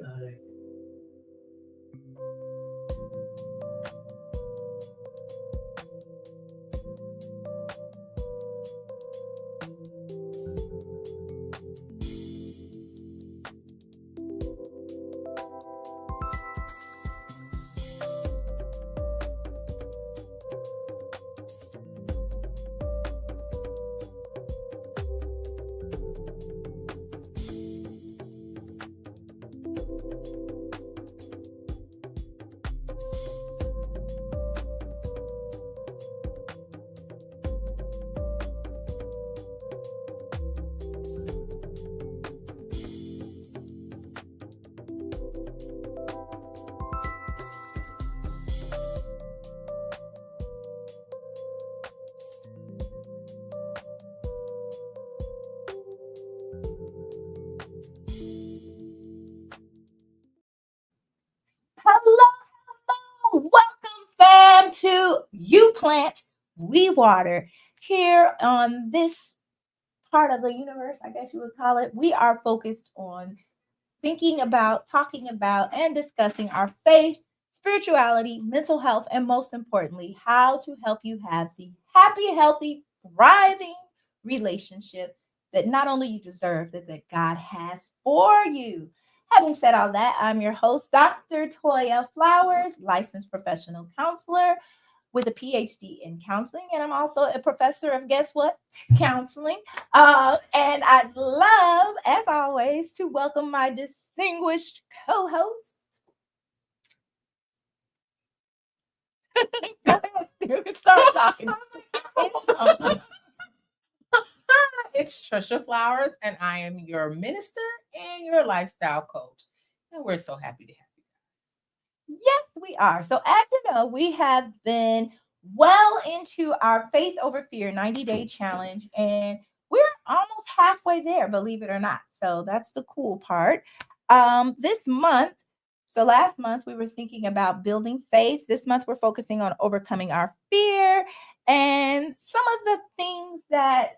Static. Hello, hello. Welcome, fam, to You Plant, We Water. Here on this part of the universe, I guess you would call it, we are focused on thinking about, talking about, and discussing our faith, spirituality, mental health, and most importantly, how to help you have the happy, healthy, thriving relationship that not only you deserve, that God has for you. Having said all that, I'm your host, Dr. Toya Flowers, licensed professional counselor with a PhD in counseling. And I'm also a professor of guess what? Counseling. And I'd love, as always, to welcome my distinguished co-host. Go ahead, you can start talking. It's Trisha Flowers, and I am your minister and your lifestyle coach. And we're so happy to have you. Yes, we are. So, as you know, we have been well into our Faith Over Fear 90-day challenge, and we're almost halfway there, believe it or not. So, that's the cool part. This month, so last month we were thinking about building faith. This month we're focusing on overcoming our fear and some of the things that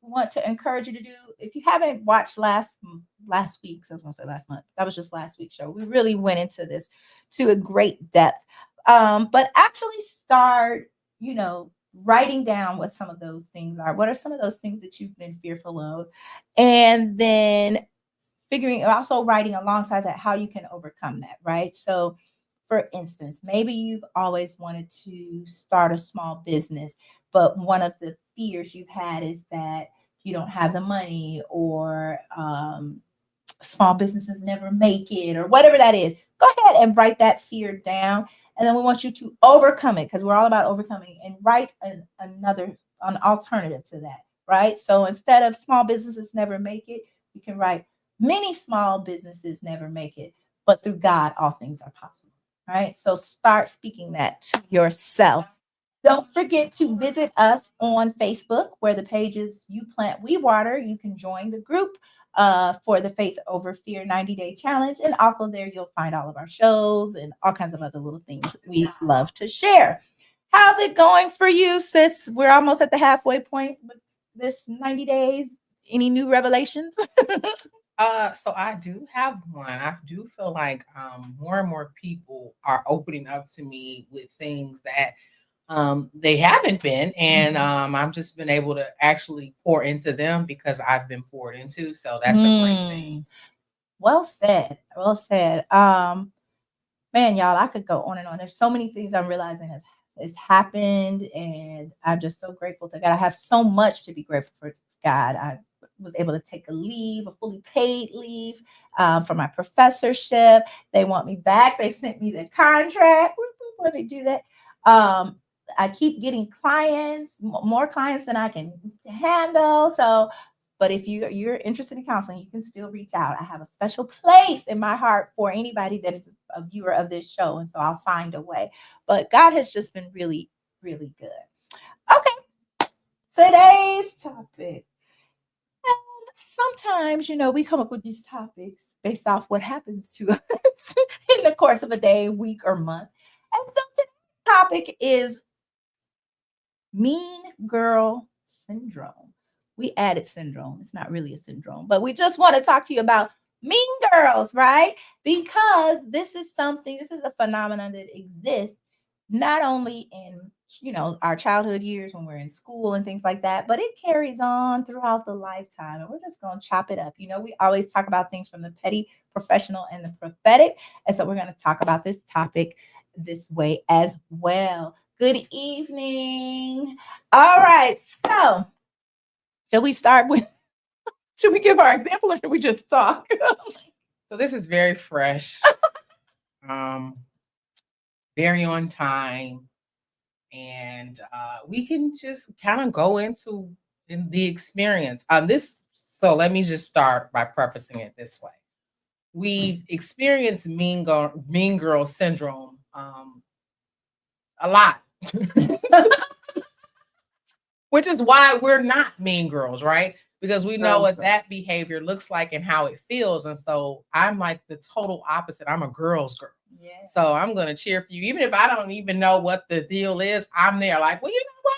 want to encourage you to do. If you haven't watched last week, so I was gonna say last month, that was just last week's show. We really went into this to a great depth. But actually start, writing down what some of those things are. What are some of those things that you've been fearful of? And then also writing alongside that how you can overcome that, right? So for instance, maybe you've always wanted to start a small business, but one of the fears you've had is that you don't have the money, or small businesses never make it, or whatever that is. Go ahead and write that fear down. And then we want you to overcome it, because we're all about overcoming, and write an alternative to that, right? So instead of small businesses never make it, you can write many small businesses never make it, but through God, all things are possible. Right. So start speaking that to yourself. Don't forget to visit us on Facebook, where the page is You Plant, We Water. You can join the group for the Faith Over Fear 90-day challenge. And also there you'll find all of our shows and all kinds of other little things we love to share. How's it going for you, sis? We're almost at the halfway point with this 90 days. Any new revelations? So I do have one. I do feel like more and more people are opening up to me with things that they haven't been, and I've just been able to actually pour into them because I've been poured into. So that's a great thing. Well said. Well said. Man, y'all, I could go on and on. There's so many things I'm realizing has happened, and I'm just so grateful to God. I have so much to be grateful for God. I was able to take a fully paid leave for my professorship. They want me back. They sent me the contract. When they do that, I keep getting clients, more clients than I can handle. So, but if you're interested in counseling, you can still reach out. I have a special place in my heart for anybody that is a viewer of this show, and so I'll find a way. But God has just been really, really good. Okay, today's topic. And sometimes, we come up with these topics based off what happens to us in the course of a day, week, or month. And so today's topic is mean girl syndrome. We added syndrome. It's not really a syndrome, but we just want to talk to you about Mean Girls, right? Because this is a phenomenon that exists not only in our childhood years when we're in school and things like that, but it carries on throughout the lifetime. And we're just going to chop it up. We always talk about things from the petty, professional, and the prophetic. And so we're going to talk about this topic this way as well. Good evening. All right. So, shall we start with, should we give our example or should we just talk? So this is very fresh, very on time, and we can just kind of go into the experience. So let me just start by prefacing it this way: we've experienced mean girl syndrome a lot, which is why we're not mean girls, right? Because we know what that behavior looks like and how it feels. And so I'm like the total opposite. I'm a girl's girl. Yeah. So I'm gonna cheer for you, even if I don't even know what the deal is. I'm there, like, well, you know what?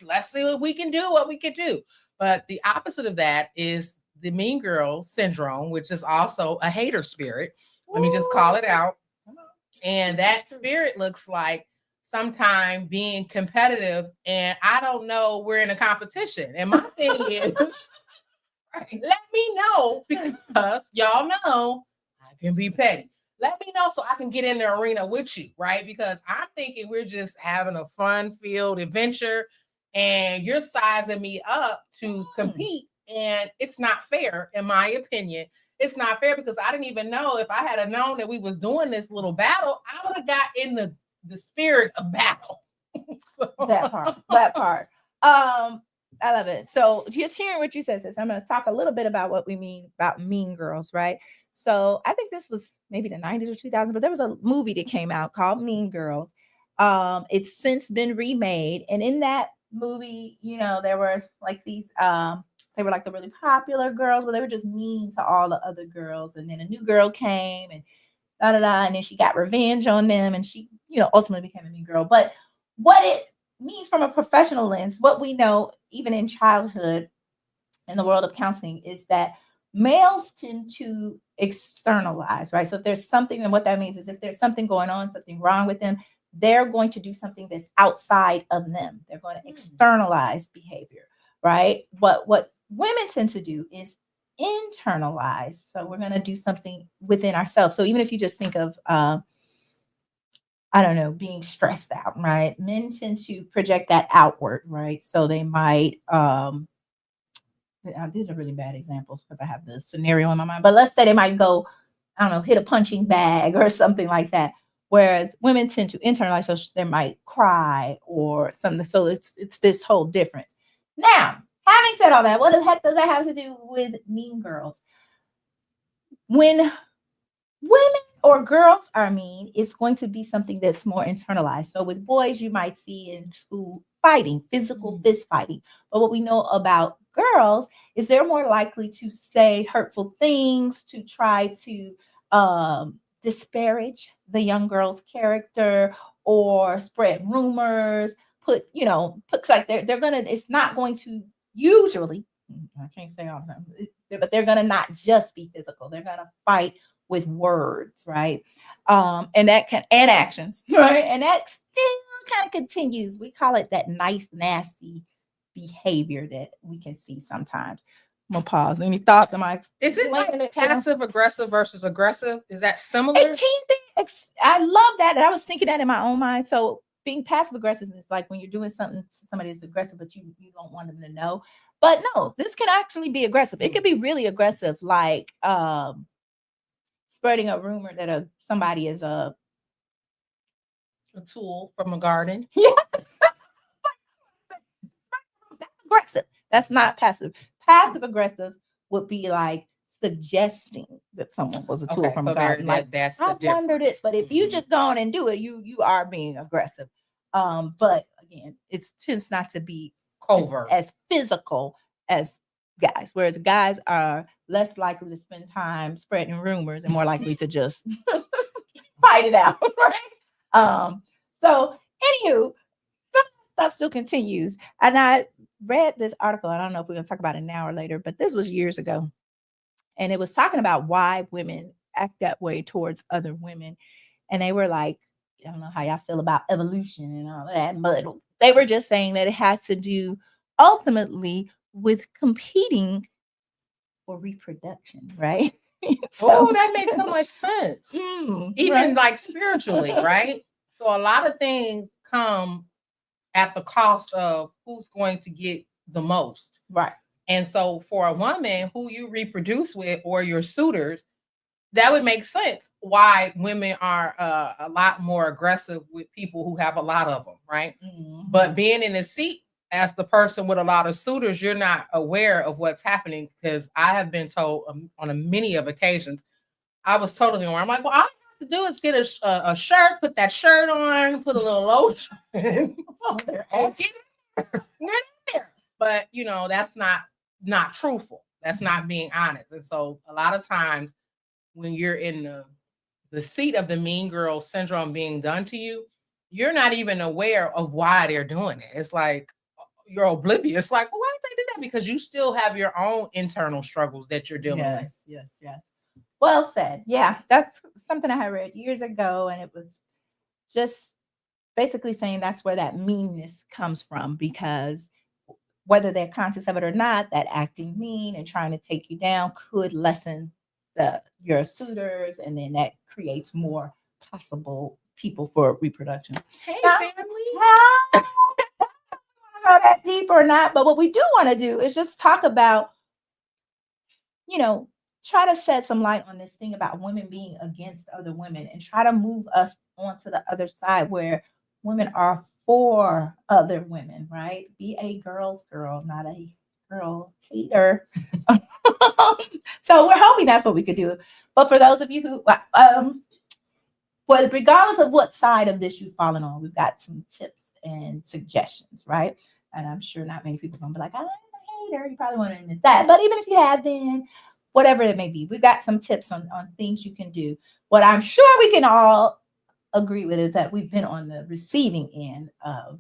Let's see what we can do. What we can do. But the opposite of that is the mean girl syndrome, which is also a hater spirit. Let me just call it out. And that spirit looks like sometime being competitive, and I don't know, we're in a competition. And my thing is, let me know, because y'all know I can be petty. Let me know so I can get in the arena with you, right? Because I'm thinking we're just having a fun-filled adventure, and you're sizing me up to compete, and it's not fair, in my opinion. It's not fair because I didn't even know. If I had known that we was doing this little battle, I would have got in the spirit of battle. So. That part. I love it. So just hearing what you said, sis, I'm going to talk a little bit about what we mean about Mean Girls, right? So I think this was maybe the 90s or 2000s, but there was a movie that came out called Mean Girls. It's since been remade, and in that movie, there were like these they were like the really popular girls, but they were just mean to all the other girls. And then a new girl came and and then she got revenge on them, and she, ultimately became a mean girl. But what it means from a professional lens, what we know, even in childhood, in the world of counseling, is that males tend to externalize, right? So if there's something, and what that means is if there's something going on, something wrong with them, they're going to do something that's outside of them. They're going to externalize behavior, right? But what women tend to do is internalize. So we're going to do something within ourselves. So even if you just think of, I don't know, being stressed out, right? Men tend to project that outward, right? So they might, these are really bad examples because I have the scenario in my mind, but let's say they might go, I don't know, hit a punching bag or something like that. Whereas women tend to internalize, so they might cry or something. So it's this whole difference. Now, having said all that, what the heck does that have to do with Mean Girls? When women or girls are mean, it's going to be something that's more internalized. So with boys, you might see in school fighting, physical fist fighting. But what we know about girls is they're more likely to say hurtful things, to try to disparage the young girl's character, or spread rumors, put like they're gonna, it's not going to usually, I can't say all the time, but they're gonna not just be physical. They're gonna fight with words, right? And actions, right? And that still kind of continues. We call it that nice, nasty behavior that we can see sometimes. I'm gonna pause. Any thoughts? Is it like passive aggressive versus aggressive? Is that similar? It can be. I love that. And I was thinking that in my own mind. So being passive aggressive is like when you're doing something to somebody that's aggressive, but you don't want them to know. But no, this can actually be aggressive. It could be really aggressive, like spreading a rumor that somebody is a tool from a garden. Yeah. That's aggressive. That's not passive. Passive aggressive would be like suggesting that someone was a tool from a garden. Like, that's I wonder this, but if you just go on and do it, you are being aggressive. But again, it tends not to be covert, as physical as guys, whereas guys are less likely to spend time spreading rumors and more likely to just fight it out, right? So anywho, some stuff still continues. And I read this article. I don't know if we're going to talk about it now or later, but this was years ago. and it was talking about why women act that way towards other women. And they were like, I don't know how y'all feel about evolution and all that, but they were just saying that it has to do ultimately with competing for reproduction, right? Oh, that makes so much sense. Even right. like spiritually, right? So a lot of things come at the cost of who's going to get the most. Right. And so for a woman who you reproduce with or your suitors, that would make sense why women are a lot more aggressive with people who have a lot of them, right? But being in the seat as the person with a lot of suitors, you're not aware of what's happening, because I have been told on a many of occasions, I was totally aware. I'm like, well, all I have to do is get a shirt, put that shirt on, put a little lotion, and get in there. But you know, that's not truthful. That's not being honest. And so a lot of times when you're in the seat of the mean girl syndrome being done to you, you're not even aware of why they're doing it. It's like you're oblivious. Like, well, why did they do that? Because you still have your own internal struggles that you're dealing with. Yes. Well said. Yeah, that's something I had read years ago, and it was just basically saying that's where that meanness comes from, because whether they're conscious of it or not, that acting mean and trying to take you down could lessen your suitors, and then that creates more possible people for reproduction. Hey, Now, family. I don't know that deep or not, but what we do want to do is just talk about, try to shed some light on this thing about women being against other women, and try to move us onto the other side where women are for other women, right? Be a girl's girl, not a girl hater. So we're hoping that's what we could do. But for those of you who, well, regardless of what side of this you've fallen on, we've got some tips and suggestions, right? And I'm sure not many people are going to be like, I'm a hater. You probably want to admit that. But even if you have been, whatever it may be, we've got some tips on things you can do. What I'm sure we can all agree with is that we've been on the receiving end of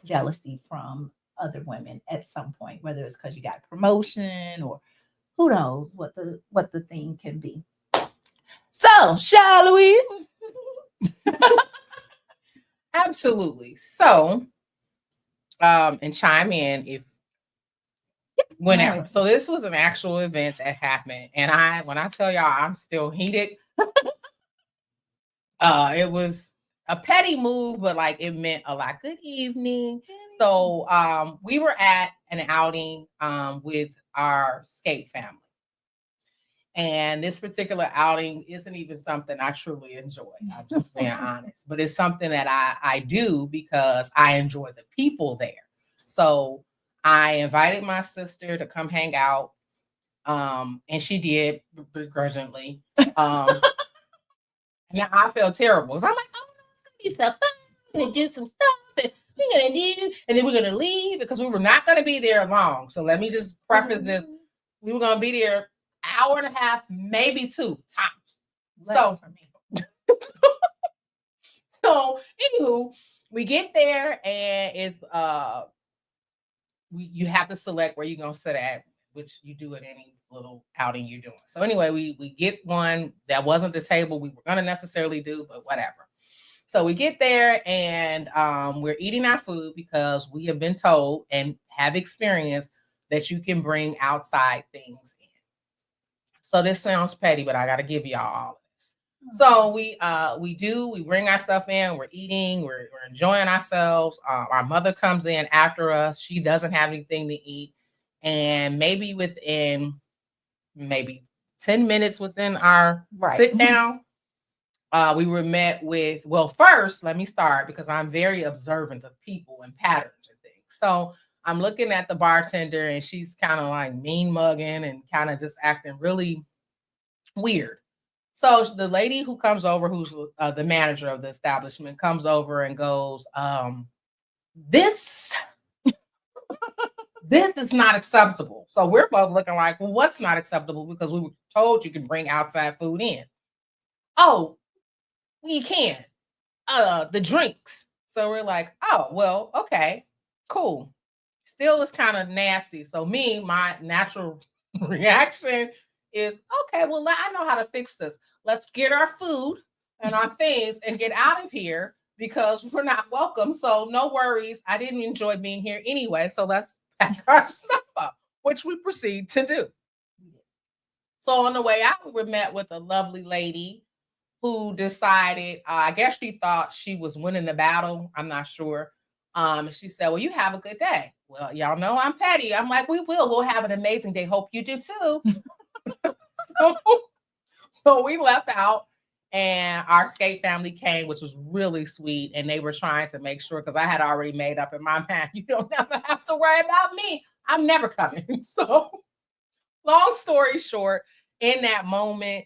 jealousy from other women at some point, whether it's because you got a promotion or who knows what the thing can be. So, shall we? Absolutely. So, and chime in if whenever. So this was an actual event that happened, and when I tell y'all I'm still heated, it was a petty move, but like it meant a lot. Good evening. So we were at an outing with our skate family. And this particular outing isn't even something I truly enjoy. I'm just being honest. But it's something that I do because I enjoy the people there. So I invited my sister to come hang out. And she did begrudgingly. Now I feel terrible. So I'm like, oh, it's gonna be so fun. We're gonna do some stuff, and we're gonna do, and then we're gonna leave because we were not gonna be there long. So let me just preface this: we were gonna be there hour and a half, maybe 2 tops. So for me. So anywho, we get there and it's you have to select where you're gonna sit at, which you do at any little outing you're doing. So anyway, we get one that wasn't the table we were gonna necessarily do, but whatever. So we get there and we're eating our food because we have been told and have experienced that you can bring outside things in. So this sounds petty, but I got to give y'all all of this. So we bring our stuff in, we're eating, we're enjoying ourselves. Our mother comes in after us. She doesn't have anything to eat. And maybe within 10 minutes within our sit down, we were met with, well, first, let me start because I'm very observant of people and patterns and things. So I'm looking at the bartender and she's kind of like mean mugging and kind of just acting really weird. So the lady who comes over, who's the manager of the establishment, comes over and goes, this is not acceptable. So we're both looking like, well, what's not acceptable? Because we were told you can bring outside food in. Oh, we can. The drinks. So we're like, oh, well, okay, cool. Still is kind of nasty. So my natural reaction is, okay, well, I know how to fix this. Let's get our food and our things and get out of here because we're not welcome. So no worries. I didn't enjoy being here anyway. So let's pack our stuff up, which we proceed to do. So on the way out, we were met with a lovely lady who decided, I guess she thought she was winning the battle. I'm not sure. She said, well, you have a good day. Well, y'all know I'm petty. I'm like, we will. We'll have an amazing day. Hope you do too. so, so we left out and our skate family came, which was really sweet. And they were trying to make sure, because I had already made up in my mind, you don't ever have to worry about me. I'm never coming. So long story short, in that moment,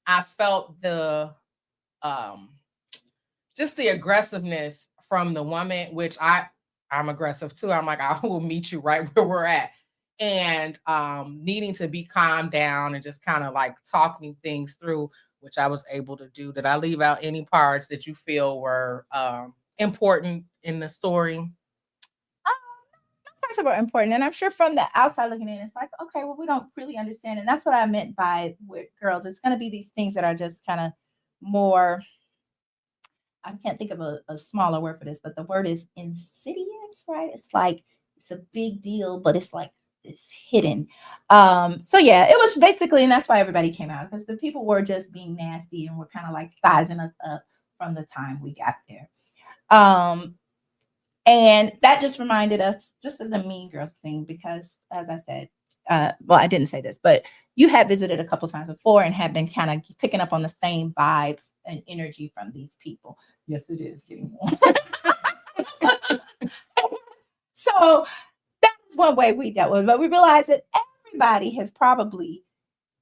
I felt the um just the aggressiveness from the woman, which I'm aggressive too. I'm like, I will meet you right where we're at. And needing to be calmed down and just kind of like talking things through, which I was able to do. Did I leave out any parts that you feel were important in the story? Parts of it are important, and I'm sure from the outside looking in, it's like, okay, well, we don't really understand, and that's what I meant by with girls. It's going to be these things that are just kind of more. I can't think of a smaller word for this, but the word is insidious, right? It's like it's a big deal, but it's like it's hidden. So yeah, it was basically, and that's why everybody came out, because the people were just being nasty and were kind of like sizing us up from the time we got there. Um, and that just reminded us just of the Mean Girls thing, because as I said, well, I didn't say this, but you had visited a couple times before and had been kind of picking up on the same vibe and energy from these people. Yes, it is getting warm. So that's one way we dealt with it. But we realized that everybody has probably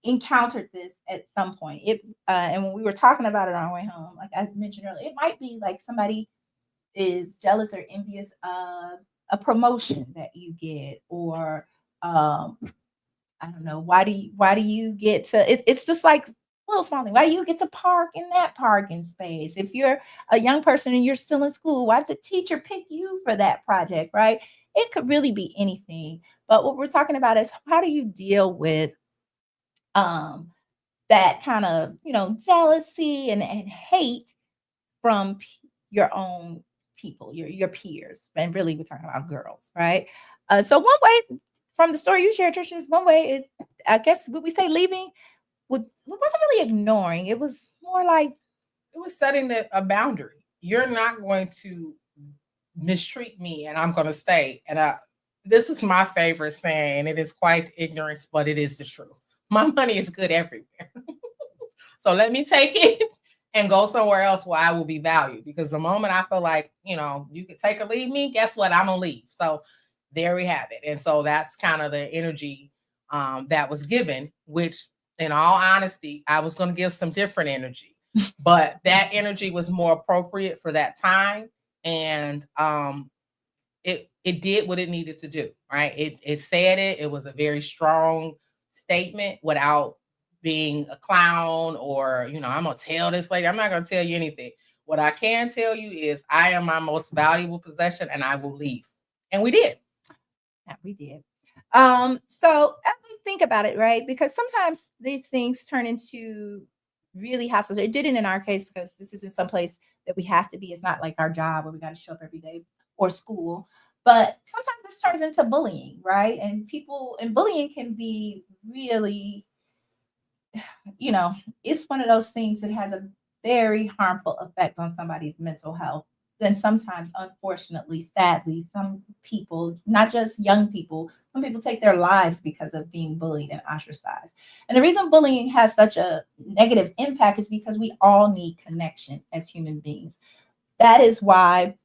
encountered this at some point. And when we were talking about it on our way home, like I mentioned earlier, it might be like somebody is jealous or envious of a promotion that you get, or I don't know, why do you get to, it's just like little small thing. Why do you get to park in that parking space? If you're a young person and you're still in school, why did the teacher pick you for that project, right? It could really be anything. But what we're talking about is how do you deal with um that kind of, jealousy and hate from your own people, your peers, and really we're talking about girls, right? So one way from the story you shared, Trisha, is one way is, I guess, would we say leaving? Wasn't really ignoring. It was more like It was setting a boundary. You're not going to mistreat me, and I'm going to stay. And this is my favorite saying, and it is quite ignorant, but it is the truth. My money is good everywhere. So let me take it and go somewhere else where I will be valued. Because the moment I feel like, you can take or leave me, guess what? I'm going to leave. So there we have it. And so that's kind of the energy that was given, which in all honesty, I was going to give some different energy, but that energy was more appropriate for that time. And it did what it needed to do, right? It said it. It was a very strong statement without being a clown or, I'm going to tell this lady. I'm not going to tell you anything. What I can tell you is I am my most valuable possession and I will leave. And we did. Yeah, we did. So as we think about it, right? Because sometimes these things turn into really hostile. It didn't in our case because this isn't someplace that we have to be. It's not like our job where we got to show up every day, or school. But sometimes this turns into bullying, right? And bullying can be really, it's one of those things that has a very harmful effect on somebody's mental health. Then sometimes, unfortunately, sadly, some people, not just young people, some people take their lives because of being bullied and ostracized. And the reason bullying has such a negative impact is because we all need connection as human beings. That is why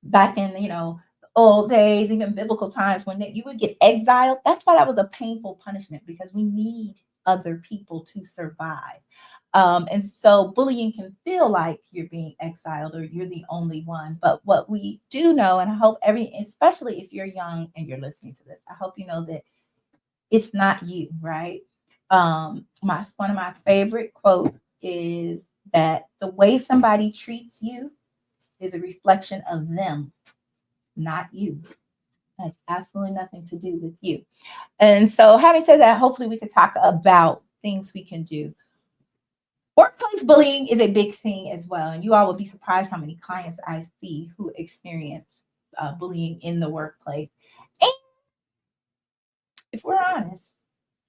back in, the old days, even biblical times, when you would get exiled, that's why that was a painful punishment, because we need other people to survive. And so bullying can feel like you're being exiled or you're the only one. But what we do know, and I hope especially if you're young and you're listening to this, I hope you know that it's not you, right? One of my favorite quotes is that the way somebody treats you is a reflection of them, not you. has absolutely nothing to do with you. And so, having said that, hopefully we could talk about things we can do. Workplace bullying is a big thing as well. And you all will be surprised how many clients I see who experience bullying in the workplace. And if we're honest,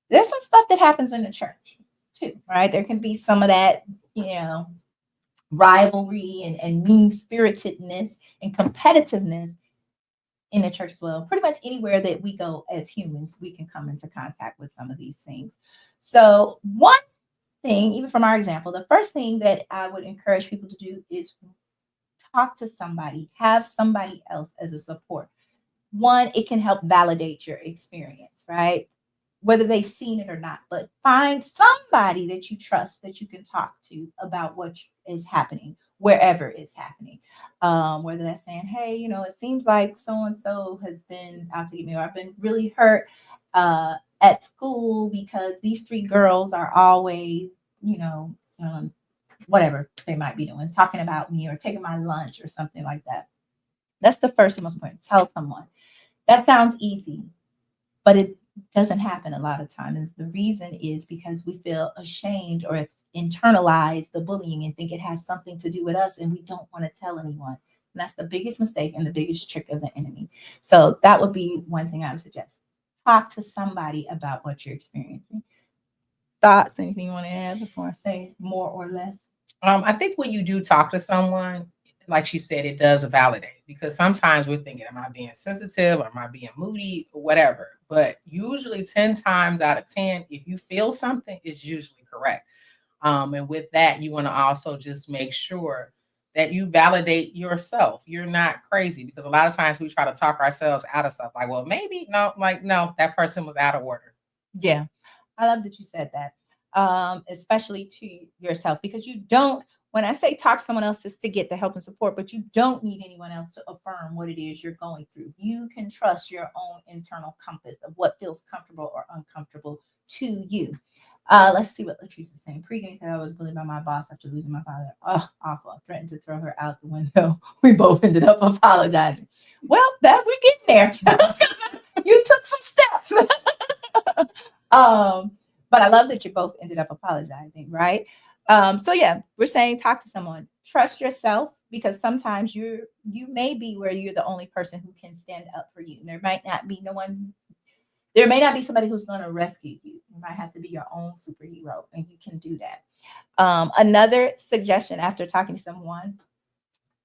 there's some stuff that happens in the church too, right? There can be some of that, you know, rivalry and mean spiritedness and competitiveness in the church as well. Pretty much anywhere that we go as humans, we can come into contact with some of these things. So, one thing, even from our example, the first thing that I would encourage people to do is talk to somebody, have somebody else as a support. One, it can help validate your experience, right? Whether they've seen it or not, but find somebody that you trust that you can talk to about what is happening wherever it's happening. Whether that's saying, hey, you know, it seems like so and so has been out to get me, or I've been really hurt at school because these three girls are always, you know, whatever they might be doing, talking about me or taking my lunch or something like that. That's the first and most important. Tell someone. That sounds easy, but it doesn't happen a lot of times. The reason is because we feel ashamed or it's internalized the bullying and think it has something to do with us and we don't want to tell anyone. And that's the biggest mistake and the biggest trick of the enemy. So that would be one thing I would suggest. Talk to somebody about what you're experiencing. Thoughts, anything you want to add before I say more or less? I think when you do talk to someone, like she said, it does validate, because sometimes we're thinking, am I being sensitive or am I being moody or whatever? But usually 10 times out of 10, if you feel something, it's usually correct. And with that, you want to also just make sure that you validate yourself. You're not crazy, because a lot of times we try to talk ourselves out of stuff like, well, maybe, no, like, no, that person was out of order. Yeah, I love that you said that, especially to yourself, because you don't, when I say talk to someone else, is to get the help and support, but you don't need anyone else to affirm what it is you're going through. You can trust your own internal compass of what feels comfortable or uncomfortable to you. Let's see what Latrice is saying. Pre-game said I was bullied by my boss after losing my father. Oh, awful. I threatened to throw her out the window. We both ended up apologizing. Well, that we're getting there. You took some steps. But I love that you both ended up apologizing, right? So yeah, we're saying talk to someone, trust yourself, because sometimes you may be where you're the only person who can stand up for you. And there might not be no one, there may not be somebody who's going to rescue you. You might have to be your own superhero, and you can do that. Another suggestion after talking to someone,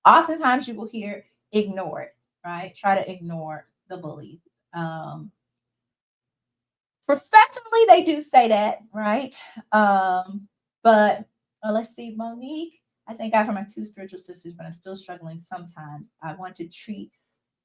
oftentimes you will hear ignore it, right? Try to ignore the bully. Um, Professionally, they do say that, right? But let's see, Monique. I thank God for my two spiritual sisters, but I'm still struggling sometimes. I want to treat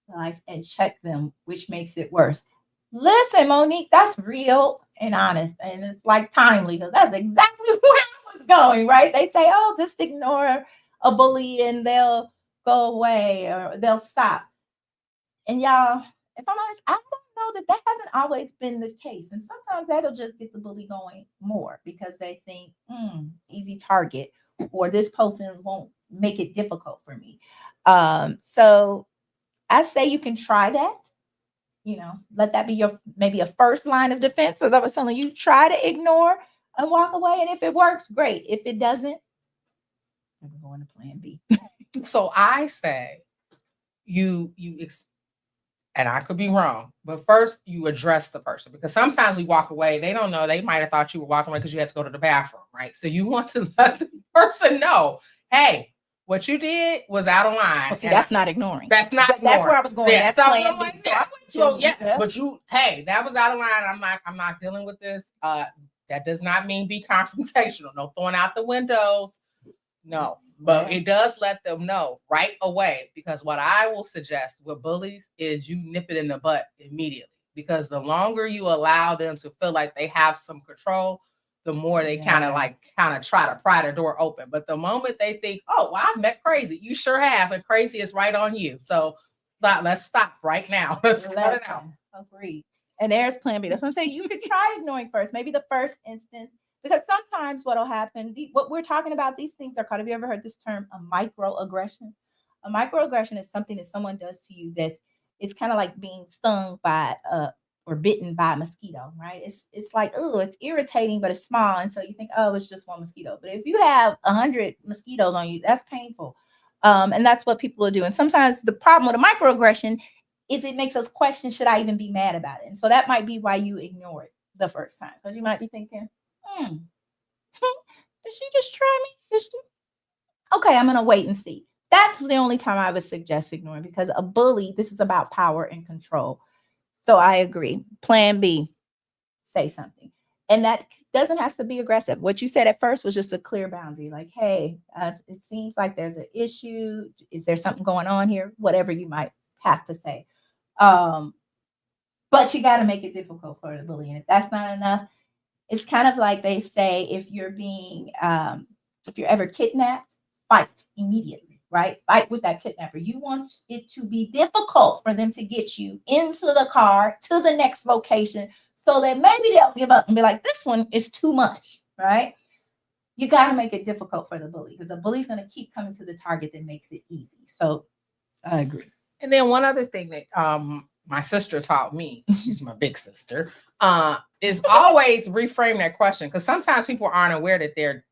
life and check them, which makes it worse. Listen, Monique, that's real and honest, and it's like timely, because that's exactly where I was going, right? They say, oh, just ignore a bully and they'll go away or they'll stop. And y'all, if I'm honest, I don't know that that hasn't always been the case. And sometimes that'll just get the bully going more because they think, easy target, or this person won't make it difficult for me. So I say you can try that. You know, let that be your maybe a first line of defense. As I was telling you, try to ignore and walk away. And if it works, great. If it doesn't, we're going to plan B. So I say and I could be wrong, but first you address the person, because sometimes we walk away, they don't know, they might have thought you were walking away because you had to go to the bathroom, right? So you want to let the person know, hey, what you did was out of line. Well, see, that's not ignoring. That's not That's where I was going. Yeah, That's so plan I'm B. like, yeah. So yeah, but hey, that was out of line. I'm not dealing with this. That does not mean be confrontational. No throwing out the windows. No, but it does let them know right away, because what I will suggest with bullies is you nip it in the butt immediately, because the longer you allow them to feel like they have some control, the more they kind of try to pry the door open. But the moment they think, oh, well, I've met crazy, you sure have, and crazy is right on you. So let's stop right now. Let's cut it out. Agreed. And there's plan B. That's what I'm saying. You could try ignoring first, maybe the first instance, because sometimes what'll happen, what we're talking about, these things are called, have you ever heard this term, a microaggression? A microaggression is something that someone does to you that's it's kind of like being stung by or bitten by a mosquito, right? It's like, oh, it's irritating, but it's small. And so you think, oh, it's just one mosquito. But if you have 100 mosquitoes on you, that's painful. And that's what people are doing. Sometimes the problem with a microaggression is it makes us question, should I even be mad about it? And so that might be why you ignore it the first time. Because you might be thinking, did she just try me? Okay, I'm gonna wait and see. That's the only time I would suggest ignoring, because a bully, this is about power and control. So I agree. Plan B, say something. And that doesn't have to be aggressive. What you said at first was just a clear boundary. Like, hey, it seems like there's an issue. Is there something going on here? Whatever you might have to say. But you got to make it difficult for the bully. And if that's not enough, it's kind of like they say, if you're ever kidnapped, fight immediately, right? Fight with that kidnapper. You want it to be difficult for them to get you into the car to the next location, so that maybe they'll give up and be like, this one is too much, right? You got to make it difficult for the bully, because the bully's going to keep coming to the target that makes it easy. So I agree. And then one other thing that my sister taught me, she's my big sister, is always reframe that question, because sometimes people aren't aware that they're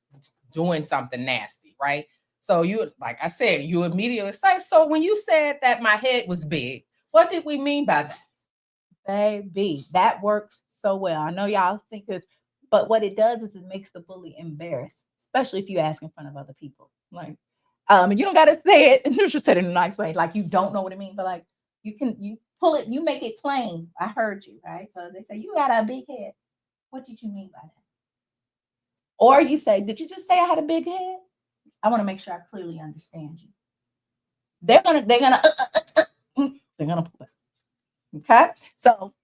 doing something nasty, right? So you, like I said, you immediately say, so when you said that my head was big, what did we mean by that? Baby, that works so well. I know y'all think it's, but what it does is it makes the bully embarrassed, especially if you ask in front of other people. Like, and you don't gotta say it, and you just said it in a nice way, like you don't know what it means, but like you pull it, you make it plain. I heard you, right? So they say, you got a big head. What did you mean by that? Or you say, did you just say I had a big head? I want to make sure I clearly understand you. They're gonna pull it. Okay, so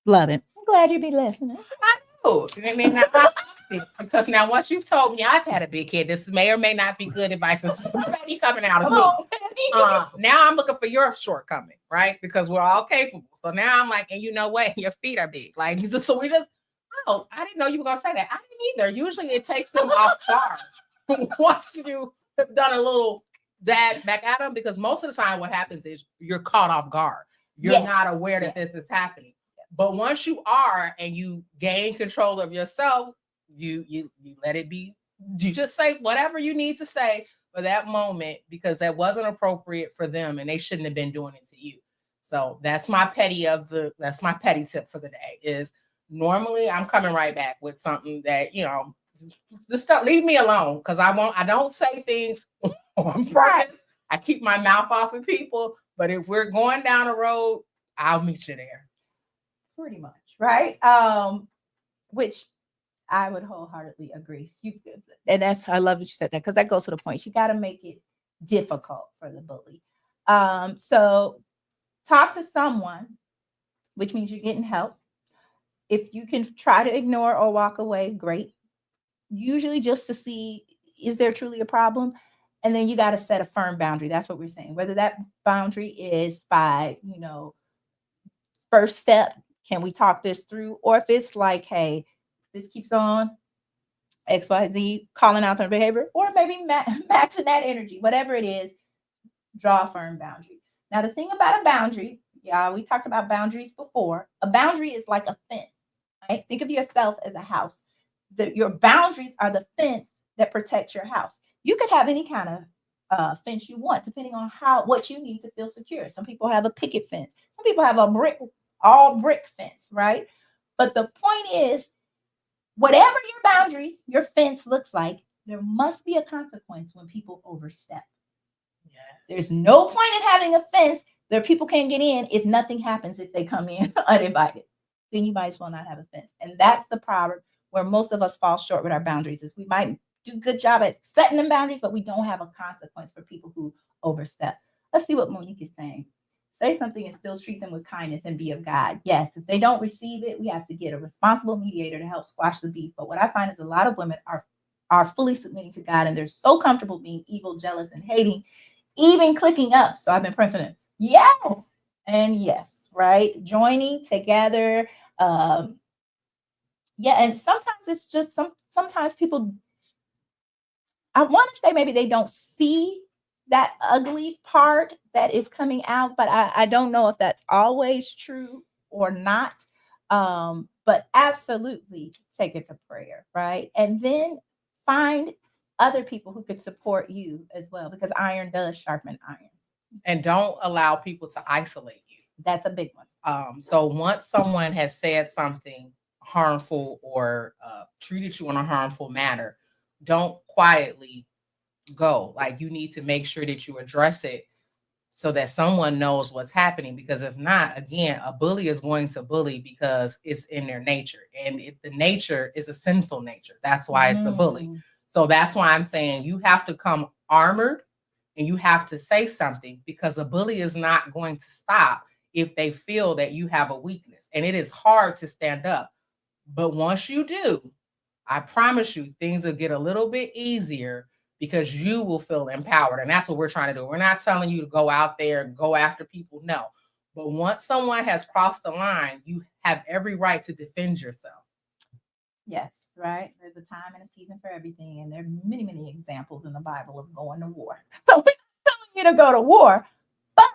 love it. I'm glad you be listening. I know. Because now once you've told me I've had a big head, this may or may not be good advice. It's already coming out of me. Now I'm looking for your shortcoming, right? Because we're all capable. So now I'm like, and you know what? Your feet are big. Like, so we just, oh, I didn't know you were gonna say that. I didn't either. Usually it takes them off guard once you have done a little dab back at them, because most of the time what happens is you're caught off guard. You're not aware that this is happening. But once you are, and you gain control of yourself, you let it be. You just say whatever you need to say for that moment, because that wasn't appropriate for them, and they shouldn't have been doing it to you. So that's my petty tip for the day. Is normally I'm coming right back with something that, the stuff, leave me alone, because I don't say things on purpose. Right. I keep my mouth off of people, but if we're going down a road, I'll meet you there. Pretty much, right? Which I would wholeheartedly agree. And I love that you said that, because that goes to the point. You got to make it difficult for the bully. So talk to someone, which means you're getting help. If you can try to ignore or walk away, great. Usually just to see, is there truly a problem? And then you got to set a firm boundary. That's what we're saying. Whether that boundary is by, first step, can we talk this through? Or if it's like, hey, this keeps on, XYZ, calling out their behavior, or maybe matching that energy, whatever it is, draw a firm boundary. Now, the thing about a boundary, we talked about boundaries before. A boundary is like a fence, right? Think of yourself as a house. Your boundaries are the fence that protects your house. You could have any kind of fence you want, depending on what you need to feel secure. Some people have a picket fence. Some people have a all brick fence, right? But the point is, whatever your boundary, your fence looks like, there must be a consequence when people overstep. Yes. There's no point in having a fence that people can't get in if nothing happens if they come in uninvited. Then you might as well not have a fence. And that's the problem where most of us fall short with our boundaries, is we might do a good job at setting them boundaries, but we don't have a consequence for people who overstep. Let's see what Monique is saying. Say something and still treat them with kindness and be of God. Yes, if they don't receive it, we have to get a responsible mediator to help squash the beef. But what I find is a lot of women are fully submitting to God, and they're so comfortable being evil, jealous, and hating, even clicking up. So I've been praying for them. Yes, and yes, right? Joining together. And sometimes it's just sometimes people, I want to say maybe they don't see that ugly part that is coming out, but I don't know if that's always true or not. But absolutely take it to prayer, right? And then find other people who could support you as well, because iron does sharpen iron. And don't allow people to isolate you. That's a big one. So once someone has said something harmful or treated you in a harmful manner, don't quietly go. Like, you need to make sure that you address it so that someone knows what's happening. Because if not, again, a bully is going to bully because it's in their nature. And if the nature is a sinful nature, that's why it's a bully. Mm. So that's why I'm saying you have to come armored and you have to say something, because a bully is not going to stop if they feel that you have a weakness. And it is hard to stand up. But once you do, I promise you, things will get a little bit easier because you will feel empowered. And that's what we're trying to do. We're not telling you to go out there and go after people. No. But once someone has crossed the line, you have every right to defend yourself. Yes, right. There's a time and a season for everything. And there are many, many examples in the Bible of going to war. So we're not telling you to go to war, but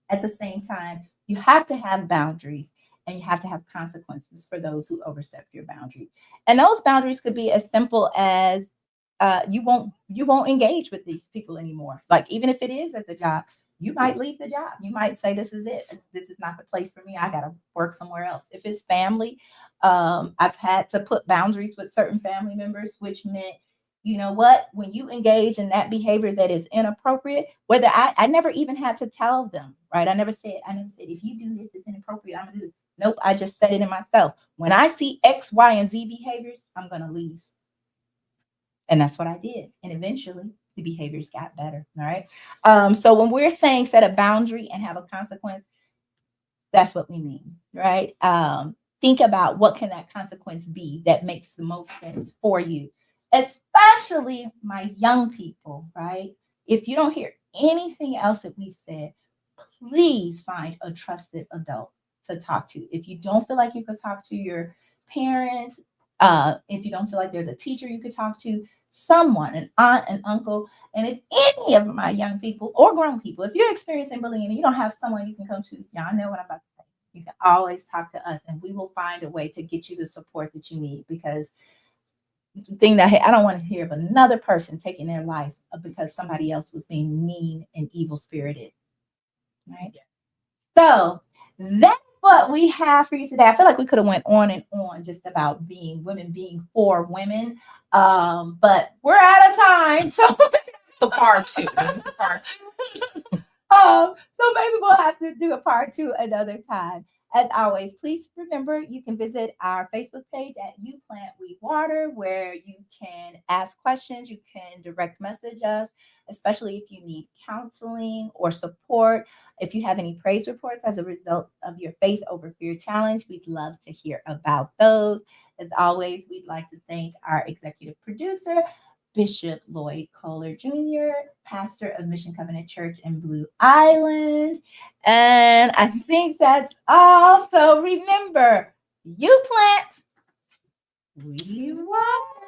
at the same time, you have to have boundaries and you have to have consequences for those who overstep your boundaries. And those boundaries could be as simple as you won't engage with these people anymore. Like, even if it is at the job, you might leave the job. You might say, this is it. This is not the place for me. I got to work somewhere else. If it's family, I've had to put boundaries with certain family members, which meant, you know what, when you engage in that behavior that is inappropriate, whether I never even had to tell them, right? I never said, if you do this, it's inappropriate, I'm gonna do it. Nope, I just said it in myself. When I see X, Y, and Z behaviors, I'm gonna leave. And that's what I did. And eventually the behaviors got better. All right. So when we're saying set a boundary and have a consequence, that's what we mean, right? Think about what can that consequence be that makes the most sense for you, especially my young people, right? If you don't hear anything else that we've said, please find a trusted adult to talk to. If you don't feel like you could talk to your parents, if you don't feel like there's a teacher you could talk to, someone, an aunt, an uncle, and if any of my young people or grown people, if you're experiencing bullying and you don't have someone you can come to, y'all know what I'm about to say. You can always talk to us and we will find a way to get you the support that you need, because the thing that I don't want to hear of another person taking their life because somebody else was being mean and evil spirited. Right? So that's what we have for you today. I feel like we could have went on and on just about women being for women. But we're out of time. So part two. Part two. So maybe we'll have to do a part two another time. As always, please remember you can visit our Facebook page at You Plant We Water, where you can ask questions, you can direct message us, especially if you need counseling or support. If you have any praise reports as a result of your Faith Over Fear challenge, we'd love to hear about those. As always, we'd like to thank our executive producer, Bishop Lloyd Kohler Jr., pastor of Mission Covenant Church in Blue Island. And I think that's all. So remember, you plant, we water.